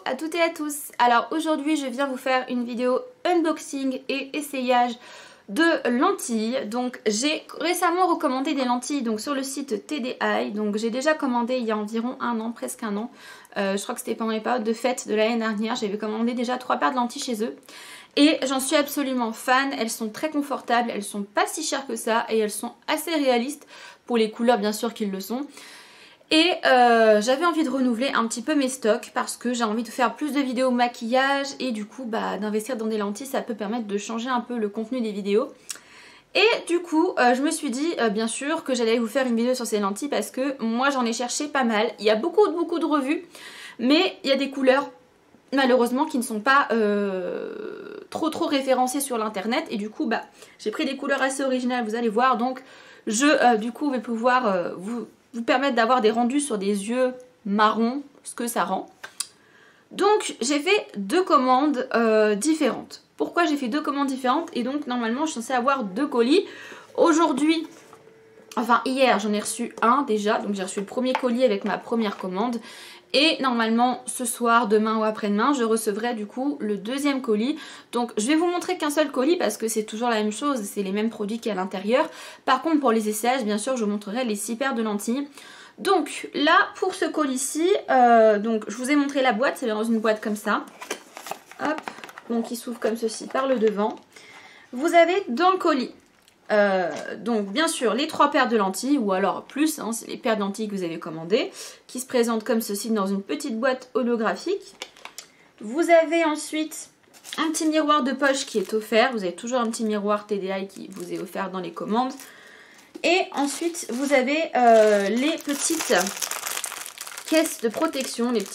à toutes et à tous. Alors aujourd'hui je viens vous faire une vidéo unboxing et essayage de lentilles. Donc j'ai récemment recommandé des lentilles donc sur le site TDI. Donc j'ai déjà commandé il y a environ un an, presque un an. Je crois que c'était pendant les périodes de fête de l'année dernière. J'avais commandé déjà 3 paires de lentilles chez eux. Et j'en suis absolument fan, elles sont très confortables, elles sont pas si chères que ça et elles sont assez réalistes pour les couleurs bien sûr qu'ils le sont. Et j'avais envie de renouveler un petit peu mes stocks parce que j'ai envie de faire plus de vidéos maquillage et du coup d'investir dans des lentilles ça peut permettre de changer un peu le contenu des vidéos. Et du coup je me suis dit bien sûr que j'allais vous faire une vidéo sur ces lentilles parce que moi j'en ai cherché pas mal. Il y a beaucoup de revues mais il y a des couleurs malheureusement qui ne sont pas trop référencées sur l'internet et du coup j'ai pris des couleurs assez originales, vous allez voir. Donc je du coup vais pouvoir vous permettre d'avoir des rendus sur des yeux marrons, ce que ça rend. Donc j'ai fait 2 commandes différentes. Pourquoi j'ai fait 2 commandes différentes? Et donc normalement je suis censée avoir 2 colis. Aujourd'hui, enfin hier j'en ai reçu un déjà, donc j'ai reçu le premier colis avec ma première commande. Et normalement ce soir, demain ou après-demain, je recevrai du coup le 2e colis. Donc je vais vous montrer qu'un seul colis parce que c'est toujours la même chose, c'est les mêmes produits qu'il y a à l'intérieur. Par contre pour les essayages, bien sûr, je vous montrerai les 6 paires de lentilles. Donc là, pour ce colis-ci, donc je vous ai montré la boîte, c'est dans une boîte comme ça. Hop, donc il s'ouvre comme ceci par le devant. Vous avez dans le colis donc bien sûr les 3 paires de lentilles ou alors plus, hein, c'est les paires de lentilles que vous avez commandées qui se présentent comme ceci dans une petite boîte holographique. Vous avez ensuite un petit miroir de poche qui est offert, vous avez toujours un petit miroir TDI qui vous est offert dans les commandes. Et ensuite vous avez les petites caisses de protection, les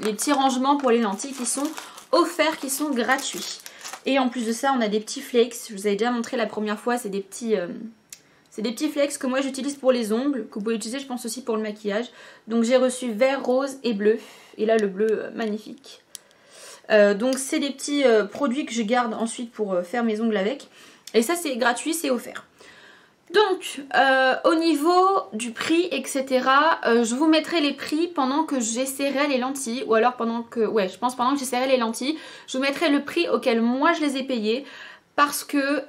petits rangements pour les lentilles qui sont offerts, qui sont gratuits. Et en plus de ça, on a des petits flakes. Je vous avais déjà montré la première fois, c'est des petits flakes que moi j'utilise pour les ongles, que vous pouvez utiliser je pense aussi pour le maquillage. Donc j'ai reçu vert, rose et bleu. Et là le bleu, magnifique. Donc c'est des petits produits que je garde ensuite pour faire mes ongles avec. Et ça c'est gratuit, c'est offert. Donc au niveau du prix etc, je vous mettrai les prix pendant que j'essaierai les lentilles ou alors pendant que, ouais je pense pendant que j'essaierai les lentilles, je vous mettrai le prix auquel moi je les ai payées parce que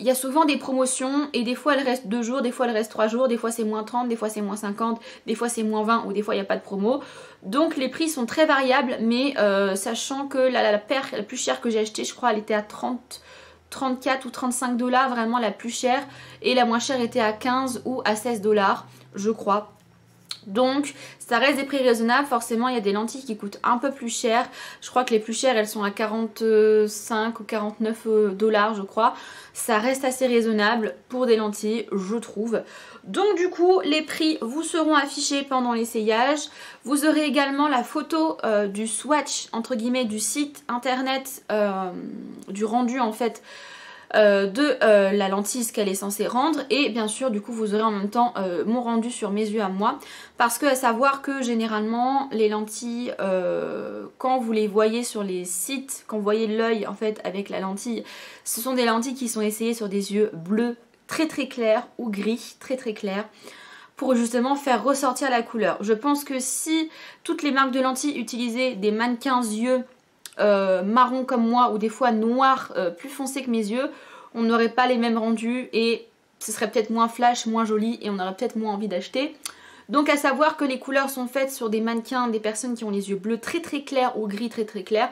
il y a souvent des promotions et des fois elles restent 2 jours, des fois elles restent 3 jours, des fois c'est moins 30, des fois c'est moins 50, des fois c'est moins 20 ou des fois il n'y a pas de promo. Donc les prix sont très variables mais sachant que la paire la plus chère que j'ai achetée je crois elle était à 34 ou 35 $, vraiment la plus chère, et la moins chère était à 15 ou à 16 $, je crois. Donc ça reste des prix raisonnables. Forcément il y a des lentilles qui coûtent un peu plus cher. Je crois que les plus chères elles sont à 45 ou 49 $, je crois. Ça reste assez raisonnable pour des lentilles, je trouve. Donc du coup les prix vous seront affichés pendant l'essayage. Vous aurez également la photo du swatch entre guillemets du site internet, du rendu en fait de la lentille, ce qu'elle est censée rendre. Et bien sûr du coup vous aurez en même temps mon rendu sur mes yeux à moi. Parce que à savoir que généralement les lentilles quand vous les voyez sur les sites, quand vous voyez l'œil en fait avec la lentille, ce sont des lentilles qui sont essayées sur des yeux bleus très clairs ou gris très clairs pour justement faire ressortir la couleur. Je pense que si toutes les marques de lentilles utilisaient des mannequins yeux marron comme moi ou des fois noir plus foncé que mes yeux, on n'aurait pas les mêmes rendus et ce serait peut-être moins flash, moins joli et on aurait peut-être moins envie d'acheter. Donc à savoir que les couleurs sont faites sur des mannequins, des personnes qui ont les yeux bleus très clairs ou gris très clairs.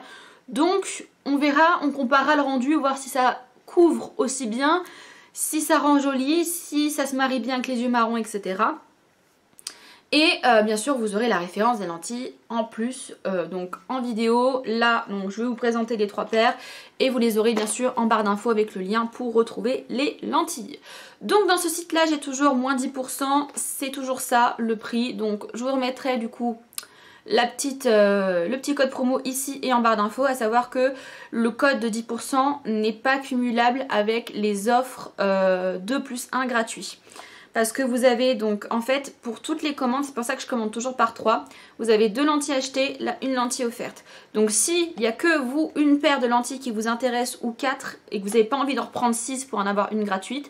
Donc on verra, on comparera le rendu, voir si ça couvre aussi bien, si ça rend joli, si ça se marie bien avec les yeux marrons, etc. Et bien sûr vous aurez la référence des lentilles en plus donc en vidéo. Là donc je vais vous présenter les 3 paires et vous les aurez bien sûr en barre d'infos avec le lien pour retrouver les lentilles. Donc dans ce site là j'ai toujours moins 10%, c'est toujours ça le prix. Donc je vous remettrai du coup le petit code promo ici et en barre d'infos, à savoir que le code de 10% n'est pas cumulable avec les offres 2+1 gratuits. Parce que vous avez donc en fait pour toutes les commandes, c'est pour ça que je commande toujours par 3, vous avez 2 lentilles achetées, une lentille offerte. Donc s'il n'y a que vous, une paire de lentilles qui vous intéresse ou 4 et que vous n'avez pas envie d'en reprendre 6 pour en avoir une gratuite,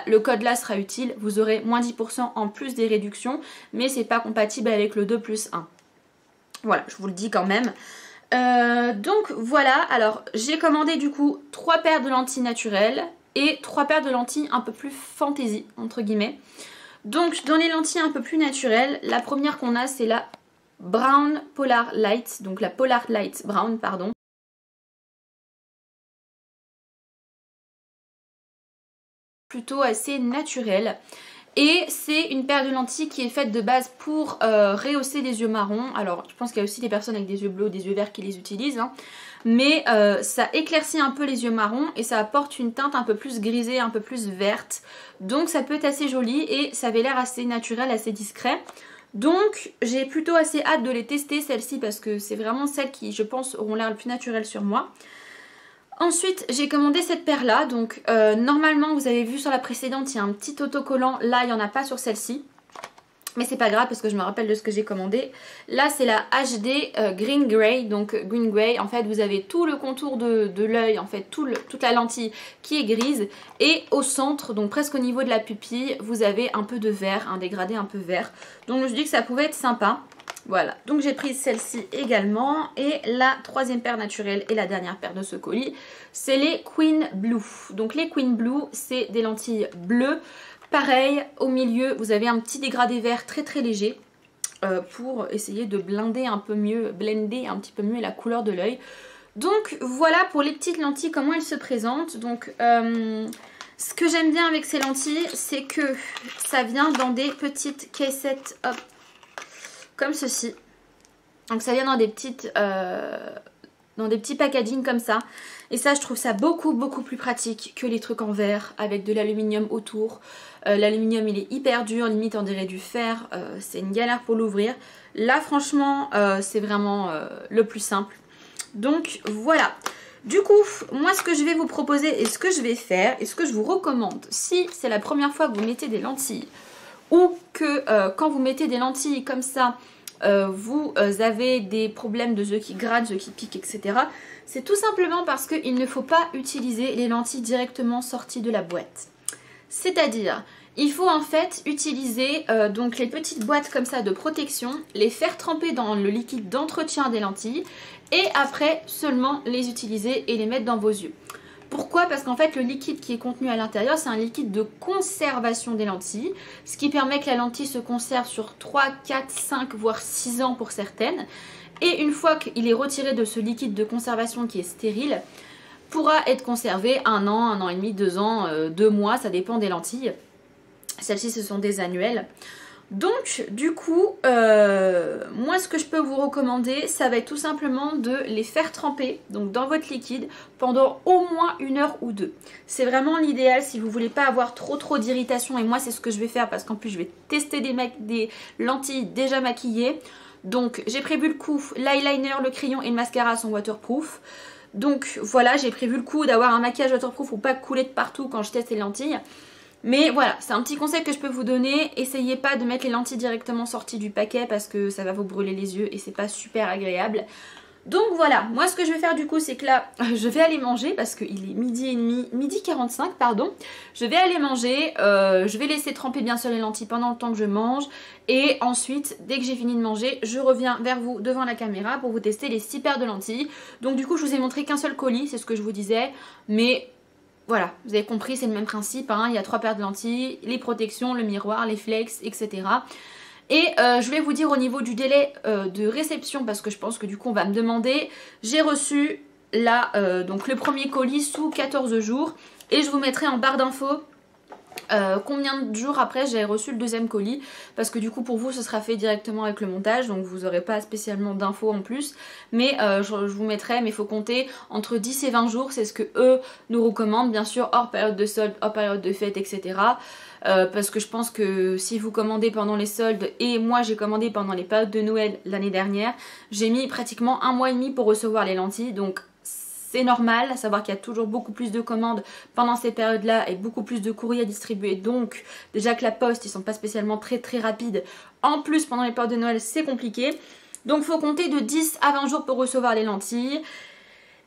le code là sera utile, vous aurez moins 10% en plus des réductions, mais c'est pas compatible avec le 2+1. Voilà, je vous le dis quand même. Donc voilà, alors j'ai commandé du coup 3 paires de lentilles naturelles et 3 paires de lentilles un peu plus fantaisie entre guillemets. Donc dans les lentilles un peu plus naturelles, la première qu'on a c'est la Brown Polar Light, donc la Polar Light Brown pardon. Plutôt assez naturelle. Et c'est une paire de lentilles qui est faite de base pour rehausser les yeux marrons. Alors je pense qu'il y a aussi des personnes avec des yeux bleus ou des yeux verts qui les utilisent. Hein. Mais ça éclaircit un peu les yeux marrons et ça apporte une teinte un peu plus grisée, un peu plus verte. Donc ça peut être assez joli et ça avait l'air assez naturel, assez discret. Donc j'ai plutôt assez hâte de les tester celles-ci parce que c'est vraiment celles qui je pense auront l'air le plus naturel sur moi. Ensuite j'ai commandé cette paire là, donc normalement vous avez vu sur la précédente il y a un petit autocollant, là il n'y en a pas sur celle-ci. Mais c'est pas grave parce que je me rappelle de ce que j'ai commandé. Là c'est la HD Green Grey, donc Green Grey en fait vous avez tout le contour de l'œil, en fait toute la lentille qui est grise. Et au centre, donc presque au niveau de la pupille, vous avez un peu de vert, un dégradé un peu vert. Donc je me suis dit que ça pouvait être sympa. Voilà, donc j'ai pris celle-ci également. Et la troisième paire naturelle et la dernière paire de ce colis, c'est les Queen Blue. Donc les Queen Blue, c'est des lentilles bleues. Pareil, au milieu, vous avez un petit dégradé vert très très léger pour essayer de blender un peu mieux, blender un petit peu mieux la couleur de l'œil. Donc voilà pour les petites lentilles, comment elles se présentent. Donc ce que j'aime bien avec ces lentilles, c'est que ça vient dans des petites caissettes, hop, comme ceci. Donc ça vient dans des petites dans des petits packaging comme ça. Et ça je trouve ça beaucoup plus pratique que les trucs en verre avec de l'aluminium autour. L'aluminium il est hyper dur, limite on dirait du fer, c'est une galère pour l'ouvrir. Là franchement c'est vraiment le plus simple. Donc voilà. Du coup, moi ce que je vais vous proposer et ce que je vais faire et ce que je vous recommande, si c'est la première fois que vous mettez des lentilles ou que quand vous mettez des lentilles comme ça, vous avez des problèmes de yeux qui grattent, yeux qui piquent, etc. C'est tout simplement parce qu'il ne faut pas utiliser les lentilles directement sorties de la boîte. C'est-à-dire, il faut en fait utiliser donc les petites boîtes comme ça de protection, les faire tremper dans le liquide d'entretien des lentilles et après seulement les utiliser et les mettre dans vos yeux. Pourquoi? Parce qu'en fait le liquide qui est contenu à l'intérieur c'est un liquide de conservation des lentilles, ce qui permet que la lentille se conserve sur 3, 4, 5 voire 6 ans pour certaines. Et une fois qu'il est retiré de ce liquide de conservation qui est stérile, pourra être conservé 1 an et demi, 2 ans, 2 mois, ça dépend des lentilles. Celles-ci ce sont des annuelles. Donc du coup, moi ce que je peux vous recommander, ça va être tout simplement de les faire tremper donc dans votre liquide pendant au moins 1 heure ou 2. C'est vraiment l'idéal si vous voulez pas avoir trop d'irritation et moi c'est ce que je vais faire parce qu'en plus je vais tester des lentilles déjà maquillées. Donc j'ai prévu le coup, l'eyeliner, le crayon et le mascara sont waterproof. Donc voilà, j'ai prévu le coup d'avoir un maquillage waterproof pour pas couler de partout quand je teste les lentilles. Mais voilà, c'est un petit conseil que je peux vous donner. Essayez pas de mettre les lentilles directement sorties du paquet parce que ça va vous brûler les yeux et c'est pas super agréable. Donc voilà, moi ce que je vais faire du coup c'est que là je vais aller manger parce qu'il est midi et demi, midi 45 pardon. Je vais aller manger, je vais laisser tremper bien sûr les lentilles pendant le temps que je mange. Et ensuite dès que j'ai fini de manger je reviens vers vous devant la caméra pour vous tester les 6 paires de lentilles. Donc du coup je vous ai montré qu'un seul colis, c'est ce que je vous disais. Mais voilà, vous avez compris, c'est le même principe, hein. Il y a 3 paires de lentilles, les protections, le miroir, les flex, etc. Et je vais vous dire au niveau du délai de réception, parce que je pense que du coup on va me demander, j'ai reçu là donc le premier colis sous 14 jours et je vous mettrai en barre d'infos combien de jours après j'ai reçu le deuxième colis, parce que du coup pour vous ce sera fait directement avec le montage, donc vous n'aurez pas spécialement d'infos en plus, mais je vous mettrai, mais il faut compter entre 10 et 20 jours, c'est ce que eux nous recommandent, bien sûr hors période de solde, hors période de fête, etc. Parce que je pense que si vous commandez pendant les soldes, et moi j'ai commandé pendant les périodes de Noël l'année dernière, j'ai mis pratiquement 1 mois et demi pour recevoir les lentilles, donc c'est normal, à savoir qu'il y a toujours beaucoup plus de commandes pendant ces périodes-là et beaucoup plus de courriers à distribuer. Donc déjà que la poste, ils sont pas spécialement très rapides. En plus, pendant les périodes de Noël, c'est compliqué. Donc il faut compter de 10 à 20 jours pour recevoir les lentilles.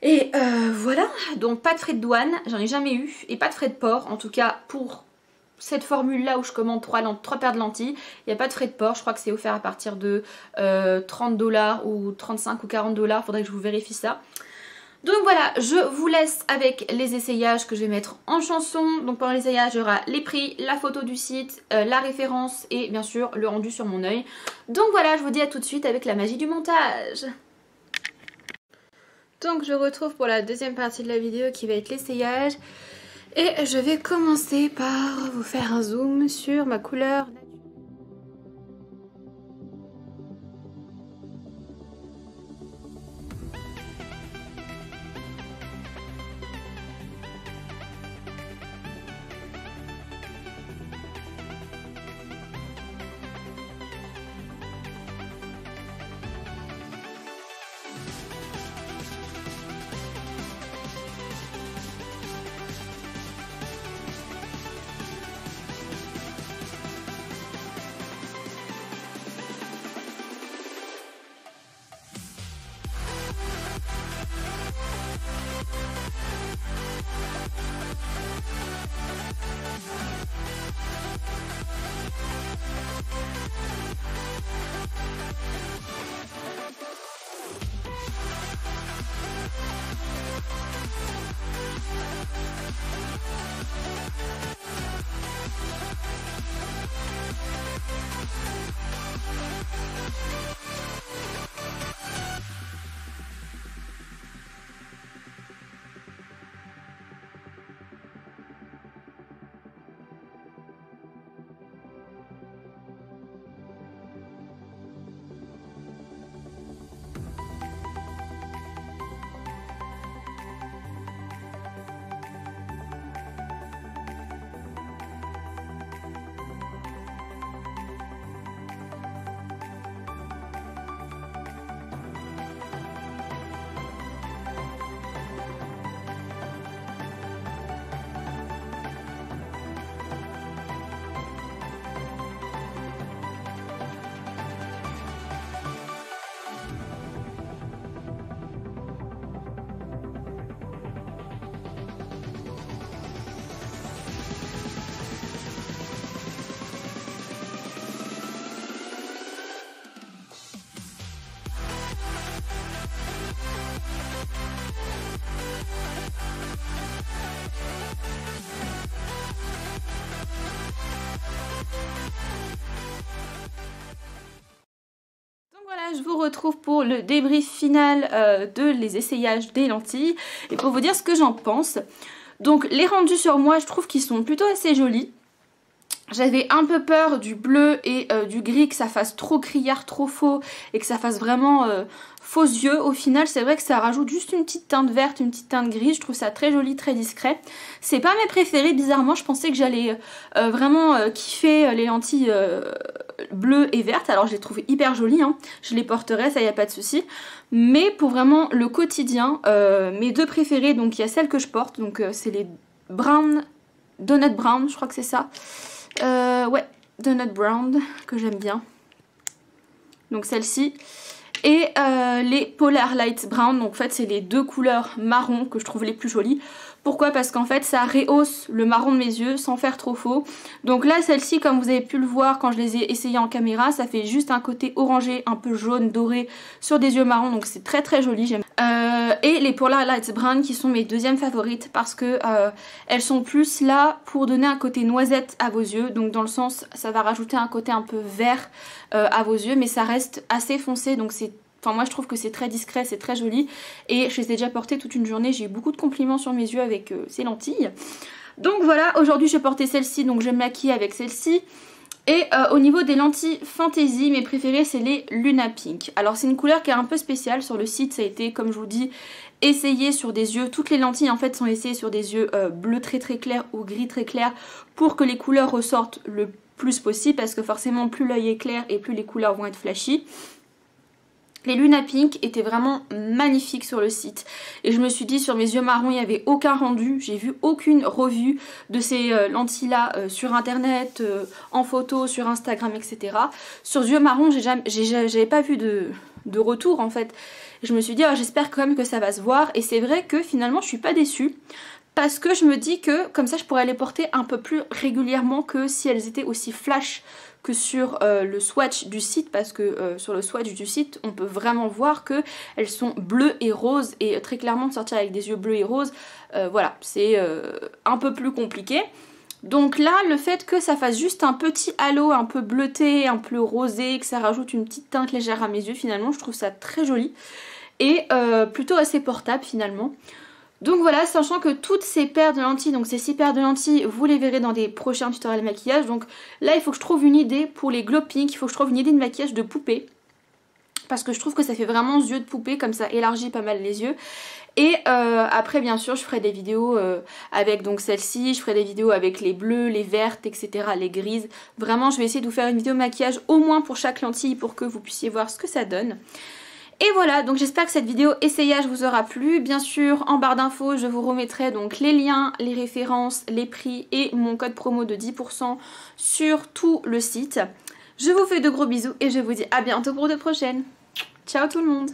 Et voilà, donc pas de frais de douane, j'en ai jamais eu. Et pas de frais de port, en tout cas pour cette formule là où je commande 3 paires de lentilles. Il n'y a pas de frais de port, je crois que c'est offert à partir de 30$ ou 35 ou 40$, faudrait que je vous vérifie ça. Donc voilà, je vous laisse avec les essayages que je vais mettre en chanson. Donc pendant l'essayage, il y aura les prix, la photo du site, la référence et bien sûr le rendu sur mon œil. Donc voilà, je vous dis à tout de suite avec la magie du montage. Donc je retrouve pour la deuxième partie de la vidéo qui va être l'essayage. Et je vais commencer par vous faire un zoom sur ma couleur. Je vous retrouve pour le débrief final de les essayages des lentilles et pour vous dire ce que j'en pense. Donc les rendus sur moi, je trouve qu'ils sont plutôt assez jolis. J'avais un peu peur du bleu et du gris, que ça fasse trop criard, trop faux et que ça fasse vraiment faux yeux. Au final, c'est vrai que ça rajoute juste une petite teinte verte, une petite teinte grise. Je trouve ça très joli, très discret. C'est pas mes préférés, bizarrement. Je pensais que j'allais vraiment kiffer les lentilles bleues et vertes. Alors je les trouve hyper jolies, hein. Je les porterai, ça y a pas de souci. Mais pour vraiment le quotidien, mes deux préférés, donc il y a celles que je porte. Donc c'est les brown, donut brown, je crois que c'est ça. Ouais, Donut Brown, que j'aime bien. Donc celle-ci. Et les Polar Light Brown. Donc en fait, c'est les deux couleurs marron que je trouve les plus jolies. Pourquoi? Parce qu'en fait, ça rehausse le marron de mes yeux sans faire trop faux. Donc là, celle-ci, comme vous avez pu le voir quand je les ai essayées en caméra, ça fait juste un côté orangé, un peu jaune, doré sur des yeux marrons. Donc c'est très très joli, j'aime. Et les Polar Light Brown qui sont mes deuxièmes favorites parce que elles sont plus là pour donner un côté noisette à vos yeux. Donc dans le sens, ça va rajouter un côté un peu vert à vos yeux, mais ça reste assez foncé. Donc c'est... Enfin moi je trouve que c'est très discret, c'est très joli. Et je les ai déjà portées toute une journée, j'ai eu beaucoup de compliments sur mes yeux avec ces lentilles. Donc voilà, aujourd'hui j'ai porté celle-ci, donc je vais me maquiller avec celle-ci. Et au niveau des lentilles Fantasy, mes préférées c'est les Luna Pink. Alors c'est une couleur qui est un peu spéciale, sur le site ça a été, comme je vous dis, essayé sur des yeux. Toutes les lentilles en fait sont essayées sur des yeux bleus très très clairs ou gris très clair pour que les couleurs ressortent le plus possible, parce que forcément plus l'œil est clair et plus les couleurs vont être flashy. Les Luna Pink étaient vraiment magnifiques sur le site et je me suis dit sur mes yeux marrons il n'y avait aucun rendu, j'ai vu aucune revue de ces lentilles là sur internet, en photo, sur Instagram, etc. Sur yeux marrons j'avais pas vu de de retour en fait. Je me suis dit oh, j'espère quand même que ça va se voir et c'est vrai que finalement je suis pas déçue. Parce que je me dis que comme ça je pourrais les porter un peu plus régulièrement que si elles étaient aussi flash que sur le swatch du site. Parce que sur le swatch du site on peut vraiment voir qu'elles sont bleues et roses. Et très clairement de sortir avec des yeux bleus et roses, voilà, c'est un peu plus compliqué. Donc là le fait que ça fasse juste un petit halo un peu bleuté, un peu rosé, que ça rajoute une petite teinte légère à mes yeux, finalement je trouve ça très joli. Et plutôt assez portable finalement. Donc voilà, sachant que toutes ces paires de lentilles, donc ces 6 paires de lentilles, vous les verrez dans des prochains tutoriels maquillage. Donc là il faut que je trouve une idée pour les glow pink, il faut que je trouve une idée de maquillage de poupée. Parce que je trouve que ça fait vraiment yeux de poupée, comme ça élargit pas mal les yeux. Et après bien sûr je ferai des vidéos avec donc celle-ci, je ferai des vidéos avec les bleus, les vertes, etc. les grises. Vraiment je vais essayer de vous faire une vidéo maquillage au moins pour chaque lentille pour que vous puissiez voir ce que ça donne. Et voilà, donc j'espère que cette vidéo essayage vous aura plu. Bien sûr, en barre d'infos, je vous remettrai donc les liens, les références, les prix et mon code promo de 10% sur tout le site. Je vous fais de gros bisous et je vous dis à bientôt pour de prochaines. Ciao tout le monde!